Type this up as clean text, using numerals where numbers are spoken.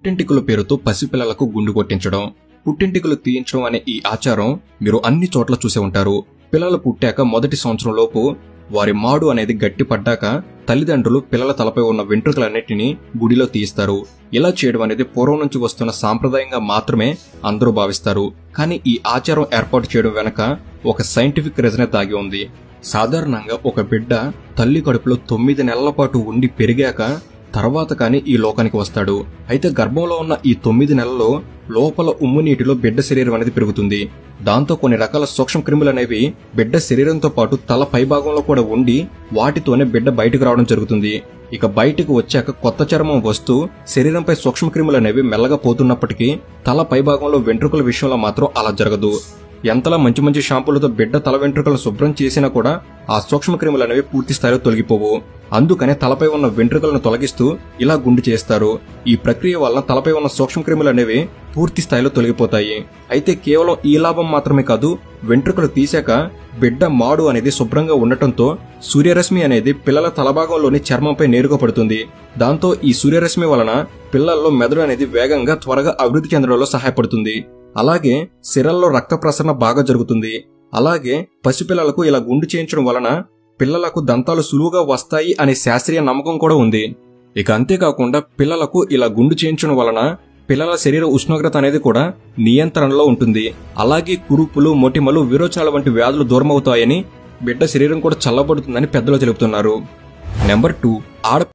పుట్టింటికల పేరుతో పసిపిల్లలకు గుండు కొట్టించడం, పుట్టింటికలు తీయించడం అనే ఈ ఆచారం మీరు అన్ని చోట్ల చూసే ఉంటారు. పిల్లలు పుట్టాక మొదటి సంవత్సరం లోపు వారి మాడు అనేది గట్టిపడ్డాక తల్లిదండ్రులు పిల్లల తలపై ఉన్న వెంట్రుకలన్నిటినీ గుడిలో తీయిస్తారు. ఇలా చేయడం అనేది పూర్వం నుంచి వస్తున్న సాంప్రదాయంగా మాత్రమే అందరూ భావిస్తారు. కానీ ఈ ఆచారం ఏర్పాటు చేయడం వెనక ఒక సైంటిఫిక్ రీజనే దాగి ఉంది. సాధారణంగా ఒక బిడ్డ తల్లి కడుపులో 9 నెలల పాటు ఉండి పెరిగాక తర్వాత కానీ ఈ లోకానికి వస్తాడు. అయితే గర్భంలో ఉన్న ఈ 9 నెలల్లో లోపల ఉమ్ము నీటిలో బిడ్డ శరీరం అనేది పెరుగుతుంది. దాంతో కొన్ని రకాల సూక్ష్మ క్రిములు అనేవి బిడ్డ శరీరంతో పాటు తల పైభాగంలో కూడా ఉండి వాటితోనే బిడ్డ బయటకు రావడం జరుగుతుంది. ఇక బయటకు వచ్చాక కొత్త చర్మం వస్తూ శరీరంపై సూక్ష్మ క్రిములు అనేవి మెల్లగా పోతున్నప్పటికీ తల పైభాగంలో వెంట్రుకల విషయంలో మాత్రం అలా జరగదు. ఎంతలా మంచి మంచి షాంపూలతో బిడ్డ తల వెంట్రుకలను శుభ్రం చేసినా కూడా ఆ సూక్ష్మ క్రిములు అనేవి పూర్తి స్థాయిలో తొలగిపోవు. అందుకనే తలపై ఉన్న వెంట్రుకలను తొలగిస్తూ ఇలా గుండు చేస్తారు. ఈ ప్రక్రియ వల్ల తలపై ఉన్న సూక్ష్మ క్రిములు అనేవి పూర్తి స్థాయిలో తొలగిపోతాయి. అయితే కేవలం ఈ లాభం మాత్రమే కాదు, వెంట్రుకలు తీశాక బిడ్డ మాడు అనేది శుభ్రంగా ఉండటంతో సూర్యరశ్మి అనేది పిల్లల తలభాగంలోని చర్మంపై నేరుగా పడుతుంది. దాంతో ఈ సూర్యరశ్మి వలన పిల్లల్లో మెదడు అనేది వేగంగా త్వరగా అభివృద్ధి చెందడంలో సహాయపడుతుంది. అలాగే సిరల్లో రక్త ప్రసరణ బాగా జరుగుతుంది. అలాగే పసిపిల్లలకు ఇలా గుండు చేయించడం వలన పిల్లలకు దంతాలు సులువుగా వస్తాయి అనే శాస్త్రీయ నమ్మకం కూడా ఉంది. ఇక అంతేకాకుండా పిల్లలకు ఇలా గుండు చేయించడం వలన పిల్లల శరీర ఉష్ణోగ్రత అనేది కూడా నియంత్రణలో ఉంటుంది. అలాగే కురుపులు, మొటిమలు, విరోచనాల వంటి వ్యాధులు దూరమవుతాయని, బిడ్డ శరీరం కూడా చల్లబడుతుందని పెద్దలు తెలుపుతున్నారు. నెంబర్ 2,